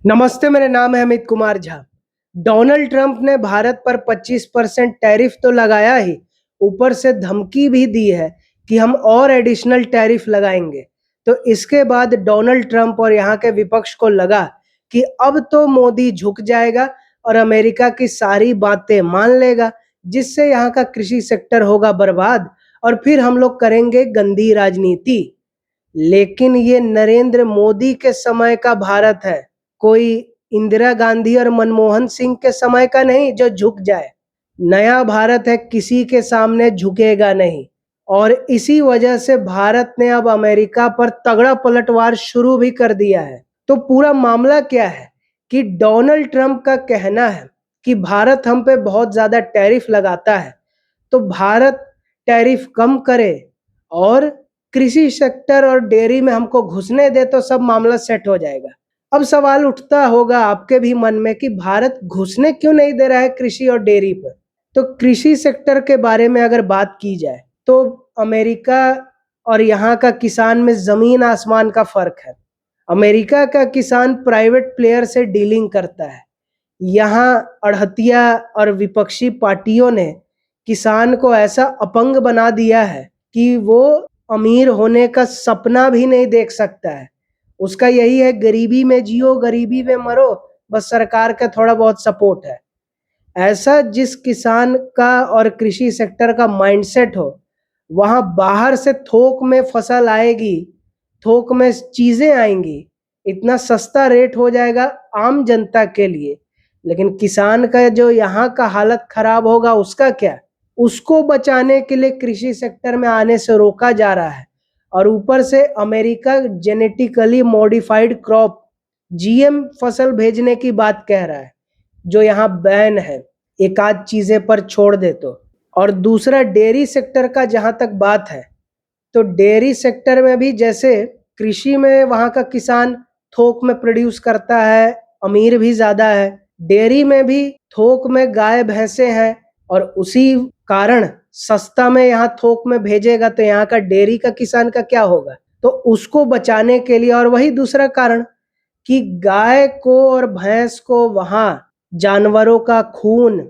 नमस्ते, मेरा नाम है अमित कुमार झा। डोनाल्ड ट्रंप ने भारत पर 25% टैरिफ तो लगाया ही, ऊपर से धमकी भी दी है कि हम और एडिशनल टैरिफ लगाएंगे। तो इसके बाद डोनाल्ड ट्रंप और यहाँ के विपक्ष को लगा कि अब तो मोदी झुक जाएगा और अमेरिका की सारी बातें मान लेगा, जिससे यहाँ का कृषि सेक्टर होगा बर्बाद और फिर हम लोग करेंगे गंदी राजनीति। लेकिन ये नरेंद्र मोदी के समय का भारत है, कोई इंदिरा गांधी और मनमोहन सिंह के समय का नहीं जो झुक जाए। नया भारत है, किसी के सामने झुकेगा नहीं। और इसी वजह से भारत ने अब अमेरिका पर तगड़ा पलटवार शुरू भी कर दिया है। तो पूरा मामला क्या है कि डोनाल्ड ट्रंप का कहना है कि भारत हम पे बहुत ज्यादा टैरिफ लगाता है, तो भारत टैरिफ कम करे और कृषि सेक्टर और डेयरी में हमको घुसने दे तो सब मामला सेट हो जाएगा। अब सवाल उठता होगा आपके भी मन में कि भारत घुसने क्यों नहीं दे रहा है कृषि और डेयरी पर। तो कृषि सेक्टर के बारे में अगर बात की जाए तो अमेरिका और यहाँ का किसान में जमीन आसमान का फर्क है। अमेरिका का किसान प्राइवेट प्लेयर से डीलिंग करता है, यहाँ अड़हतिया और विपक्षी पार्टियों ने किसान को ऐसा अपंग बना दिया है कि वो अमीर होने का सपना भी नहीं देख सकता है। उसका यही है, गरीबी में जियो गरीबी में मरो, बस सरकार का थोड़ा बहुत सपोर्ट है। ऐसा जिस किसान का और कृषि सेक्टर का माइंडसेट हो, वहां बाहर से थोक में फसल आएगी, थोक में चीजें आएंगी, इतना सस्ता रेट हो जाएगा आम जनता के लिए। लेकिन किसान का जो यहाँ का हालत खराब होगा उसका क्या? उसको बचाने के लिए कृषि सेक्टर में आने से रोका जा रहा है। और ऊपर से America genetically modified crop GM फसल भेजने की बात कह रहा है, जो यहाँ बैन है, एक आध चीजें पर छोड़ दे तो। और दूसरा डेयरी सेक्टर का जहां तक बात है, तो डेयरी सेक्टर में भी जैसे कृषि में वहां का किसान थोक में प्रोड्यूस करता है, अमीर भी ज्यादा है, डेयरी में भी थोक में गाय भैंसे हैं और उसी कारण सस्ता में यहाँ थोक में भेजेगा तो यहाँ का डेयरी का किसान का क्या होगा? तो उसको बचाने के लिए, और वही दूसरा कारण कि गाय को और भैंस को वहां जानवरों का खून,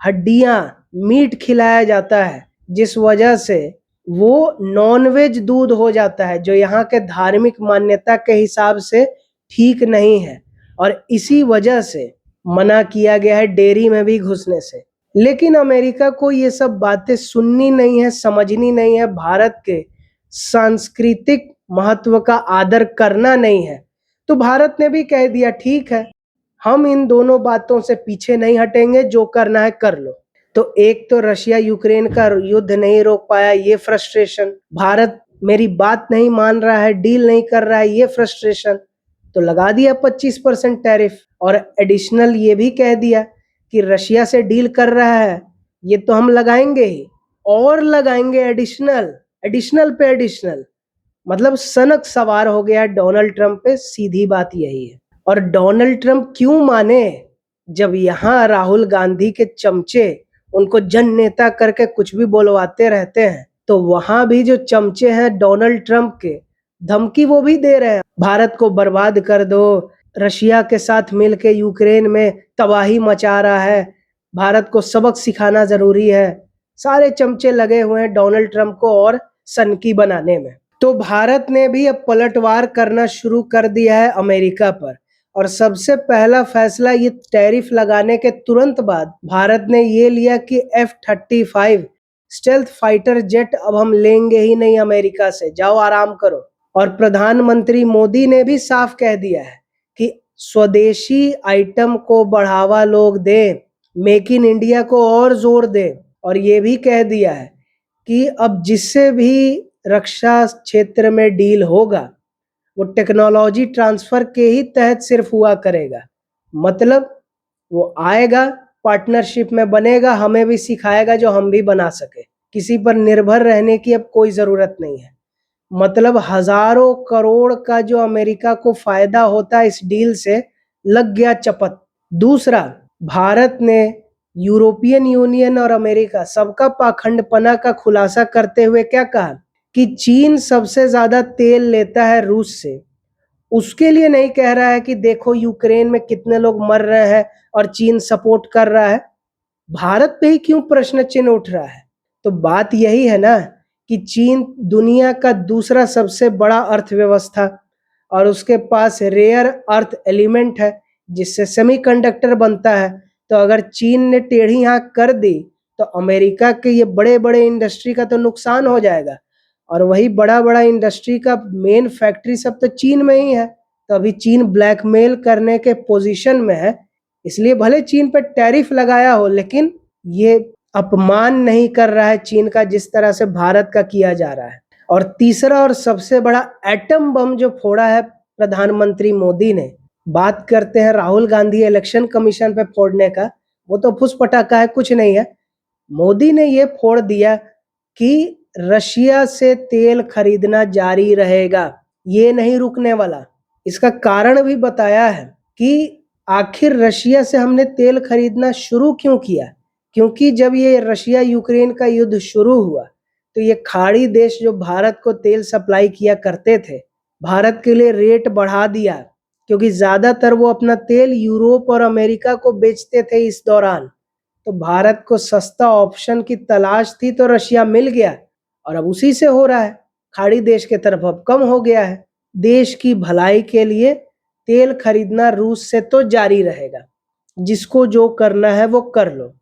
हड्डियां, मीट खिलाया जाता है, जिस वजह से वो नॉनवेज दूध हो जाता है, जो यहाँ के धार्मिक मान्यता के हिसाब से ठीक नहीं है। और इसी वजह से मना किया गया है डेयरी में भी घुसने से। लेकिन अमेरिका को ये सब बातें सुननी नहीं है, समझनी नहीं है, भारत के सांस्कृतिक महत्व का आदर करना नहीं है। तो भारत ने भी कह दिया ठीक है, हम इन दोनों बातों से पीछे नहीं हटेंगे, जो करना है कर लो। तो एक तो रशिया यूक्रेन का युद्ध नहीं रोक पाया, ये फ्रस्ट्रेशन, भारत मेरी बात नहीं मान रहा है, डील नहीं कर रहा है, ये फ्रस्ट्रेशन, तो लगा दिया 25% टैरिफ। और एडिशनल ये भी कह दिया कि रशिया से डील कर रहा है, ये तो हम लगाएंगे ही, और लगाएंगे एडिशनल, एडिशनल पे एडिशनल। मतलब सनक सवार हो गया डोनाल्ड ट्रंप पे, सीधी बात यही है। और डोनाल्ड ट्रंप क्यों माने, जब यहाँ राहुल गांधी के चमचे उनको जन नेता करके कुछ भी बोलवाते रहते हैं, तो वहां भी जो चमचे हैं डोनाल्ड ट्रंप के, धमकी वो भी दे रहे हैं, भारत को बर्बाद कर दो, रशिया के साथ मिलके यूक्रेन में तबाही मचा रहा है, भारत को सबक सिखाना जरूरी है। सारे चमचे लगे हुए हैं डोनाल्ड ट्रंप को और सनकी बनाने में। तो भारत ने भी अब पलटवार करना शुरू कर दिया है अमेरिका पर। और सबसे पहला फैसला ये टैरिफ लगाने के तुरंत बाद भारत ने ये लिया कि F-35 स्टेल्थ फाइटर जेट अब हम लेंगे ही नहीं अमेरिका से, जाओ आराम करो। और प्रधानमंत्री मोदी ने भी साफ कह दिया है कि स्वदेशी आइटम को बढ़ावा लोग दें, मेक इन इंडिया को और जोर दें। और ये भी कह दिया है कि अब जिससे भी रक्षा क्षेत्र में डील होगा वो टेक्नोलॉजी ट्रांसफर के ही तहत सिर्फ हुआ करेगा। मतलब वो आएगा, पार्टनरशिप में बनेगा, हमें भी सिखाएगा जो हम भी बना सके, किसी पर निर्भर रहने की अब कोई जरूरत नहीं है। मतलब हजारों करोड़ का जो अमेरिका को फायदा होता है इस डील से, लग गया चपत। दूसरा, भारत ने यूरोपियन यूनियन और अमेरिका सबका पाखंडपना का खुलासा करते हुए क्या कहा कि चीन सबसे ज्यादा तेल लेता है रूस से, उसके लिए नहीं कह रहा है कि देखो यूक्रेन में कितने लोग मर रहे हैं और चीन सपोर्ट कर रहा है। भारत पे ही क्यों प्रश्न चिन्ह उठ रहा है? तो बात यही है ना कि चीन दुनिया का दूसरा सबसे बड़ा अर्थव्यवस्था और उसके पास रेयर अर्थ एलिमेंट है जिससे सेमीकंडक्टर बनता है। तो अगर चीन ने टेढ़ी आंख कर दी तो अमेरिका के ये बड़े बड़े इंडस्ट्री का तो नुकसान हो जाएगा। और वही बड़ा बड़ा इंडस्ट्री का मेन फैक्ट्री सब तो चीन में ही है। तो अभी चीन ब्लैकमेल करने के पोजीशन में है। इसलिए भले चीन पर टैरिफ लगाया हो लेकिन ये अपमान नहीं कर रहा है चीन का जिस तरह से भारत का किया जा रहा है। और तीसरा और सबसे बड़ा एटम बम जो फोड़ा है प्रधानमंत्री मोदी ने, बात करते हैं राहुल गांधी इलेक्शन कमीशन पे फोड़ने का, वो तो फुस पटाखा है, कुछ नहीं है। मोदी ने ये फोड़ दिया कि रशिया से तेल खरीदना जारी रहेगा, ये नहीं रुकने वाला। इसका कारण भी बताया है कि आखिर रशिया से हमने तेल खरीदना शुरू क्यों किया। क्योंकि जब ये रशिया यूक्रेन का युद्ध शुरू हुआ तो ये खाड़ी देश जो भारत को तेल सप्लाई किया करते थे, भारत के लिए रेट बढ़ा दिया क्योंकि ज्यादातर वो अपना तेल यूरोप और अमेरिका को बेचते थे इस दौरान। तो भारत को सस्ता ऑप्शन की तलाश थी तो रशिया मिल गया और अब उसी से हो रहा है। खाड़ी देश के तरफ अब कम हो गया है। देश की भलाई के लिए तेल खरीदना रूस से तो जारी रहेगा, जिसको जो करना है वो कर लो।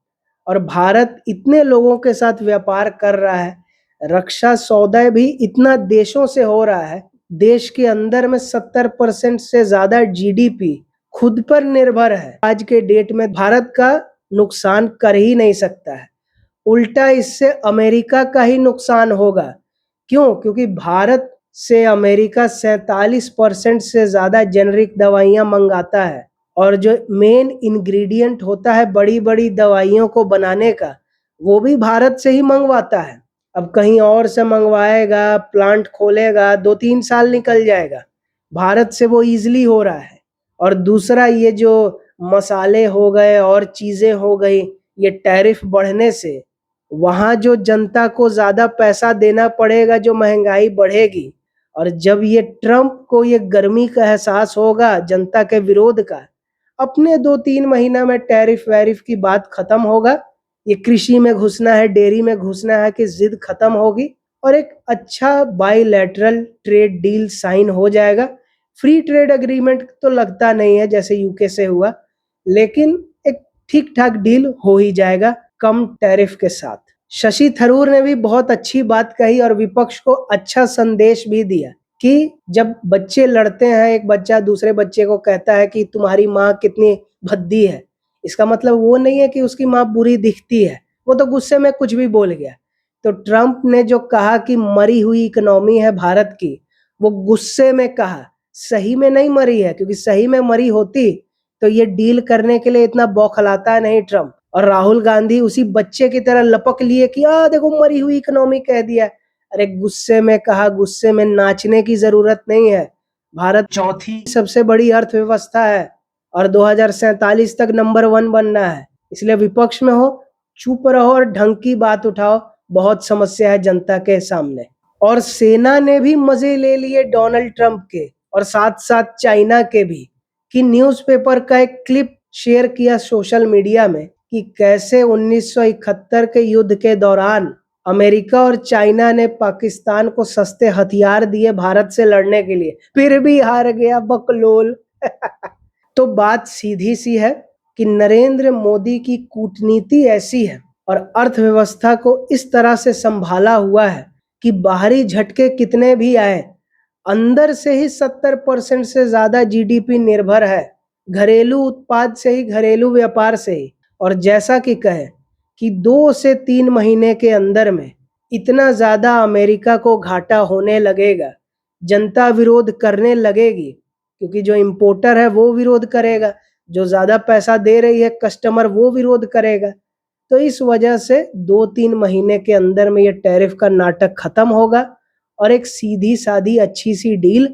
और भारत इतने लोगों के साथ व्यापार कर रहा है, रक्षा सौदा भी इतना देशों से हो रहा है। देश के अंदर में 70% से ज्यादा जीडीपी खुद पर निर्भर है। आज के डेट में भारत का नुकसान कर ही नहीं सकता है, उल्टा इससे अमेरिका का ही नुकसान होगा। क्यों? क्योंकि भारत से अमेरिका 47% से ज्यादा जेनरिक दवाइयां मंगाता है और जो मेन इंग्रेडिएंट होता है बड़ी बड़ी दवाइयों को बनाने का, वो भी भारत से ही मंगवाता है। अब कहीं और से मंगवाएगा, प्लांट खोलेगा, 2-3 साल निकल जाएगा। भारत से वो इजीली हो रहा है। और दूसरा, ये जो मसाले हो गए और चीजें हो गई, ये टैरिफ बढ़ने से वहां जो जनता को ज्यादा पैसा देना पड़ेगा, जो महंगाई बढ़ेगी। और जब ये ट्रम्प को ये गर्मी का एहसास होगा जनता के विरोध का, अपने 2-3 महीना में टैरिफ वैरिफ की बात खत्म होगा। ये कृषि में घुसना है, डेयरी में घुसना है कि जिद खत्म होगी और एक अच्छा बाइलैटरल ट्रेड डील साइन हो जाएगा। फ्री ट्रेड एग्रीमेंट तो लगता नहीं है जैसे यूके से हुआ, लेकिन एक ठीक ठाक डील हो ही जाएगा कम टैरिफ के साथ। शशि थरूर ने भी बहुत अच्छी बात कही और विपक्ष को अच्छा संदेश भी दिया कि जब बच्चे लड़ते हैं, एक बच्चा दूसरे बच्चे को कहता है कि तुम्हारी माँ कितनी भद्दी है, इसका मतलब वो नहीं है कि उसकी माँ बुरी दिखती है, वो तो गुस्से में कुछ भी बोल गया। तो ट्रम्प ने जो कहा कि मरी हुई इकोनॉमी है भारत की, वो गुस्से में कहा, सही में नहीं मरी है। क्योंकि सही में मरी होती तो ये डील करने के लिए इतना बौखलाता नहीं ट्रम्प। और राहुल गांधी उसी बच्चे की तरह लपक लिए कि देखो मरी हुई इकोनॉमी कह दिया। अरे गुस्से में कहा, गुस्से में नाचने की जरूरत नहीं है। भारत चौथी सबसे बड़ी अर्थव्यवस्था है और 2047 तक नंबर 1 बनना है। इसलिए विपक्ष में हो, चुप रहो और ढंग की बात उठाओ। बहुत समस्या है जनता के सामने। और सेना ने भी मजे ले लिए डोनाल्ड ट्रंप के और साथ साथ चाइना के भी, कि न्यूज़पेपर का एक क्लिप शेयर किया सोशल मीडिया में कि कैसे 1971 के युद्ध के दौरान अमेरिका और चाइना ने पाकिस्तान को सस्ते हथियार दिए भारत से लड़ने के लिए, फिर भी हार गया बकलोल। तो बात सीधी सी है कि नरेंद्र मोदी की कूटनीति ऐसी है और अर्थव्यवस्था को इस तरह से संभाला हुआ है कि बाहरी झटके कितने भी आए, अंदर से ही 70% से ज्यादा जीडीपी निर्भर है घरेलू उत्पाद से ही, घरेलू व्यापार से ही। और जैसा कि कहे कि 2 से 3 महीने के अंदर में इतना ज्यादा अमेरिका को घाटा होने लगेगा, जनता विरोध करने लगेगी क्योंकि जो इंपोर्टर है वो विरोध करेगा, जो ज्यादा पैसा दे रही है कस्टमर वो विरोध करेगा। तो इस वजह से 2-3 महीने के अंदर में ये टैरिफ का नाटक खत्म होगा और एक सीधी सादी अच्छी सी डील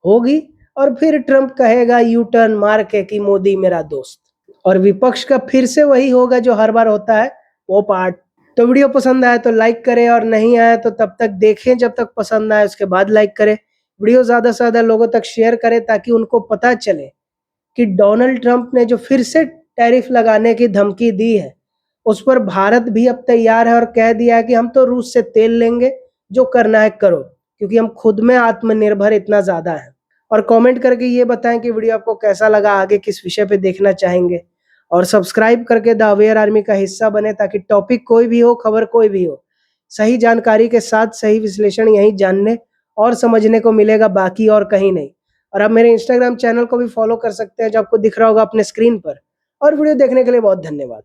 होगी। और फिर ट्रंप कहेगा यू टर्न मार के कि मोदी मेरा दोस्त। और विपक्ष का फिर से वही होगा जो हर बार होता है, वो पार्ट। तो वीडियो पसंद आया तो लाइक करें और नहीं आया तो तब तक देखें जब तक पसंद आए, उसके बाद लाइक करें। वीडियो ज़्यादा से ज़्यादा लोगों तक शेयर करें ताकि उनको पता चले कि डोनाल्ड ट्रंप ने जो फिर से टैरिफ लगाने की धमकी दी है, उस पर भारत भी अब तैयार है और कह दिया है कि हम तो रूस से तेल लेंगे, जो करना है करो, क्योंकि हम खुद में आत्मनिर्भर इतना ज़्यादा है। और कमेंट करके ये बताएं कि वीडियो आपको कैसा लगा, आगे किस विषय पे देखना चाहेंगे, और सब्सक्राइब करके द अवेयर आर्मी का हिस्सा बने ताकि टॉपिक कोई भी हो, खबर कोई भी हो, सही जानकारी के साथ सही विश्लेषण यहीं जानने और समझने को मिलेगा, बाकी और कहीं नहीं। और आप मेरे इंस्टाग्राम चैनल को भी फॉलो कर सकते हैं जो आपको दिख रहा होगा अपने स्क्रीन पर। और वीडियो देखने के लिए बहुत धन्यवाद।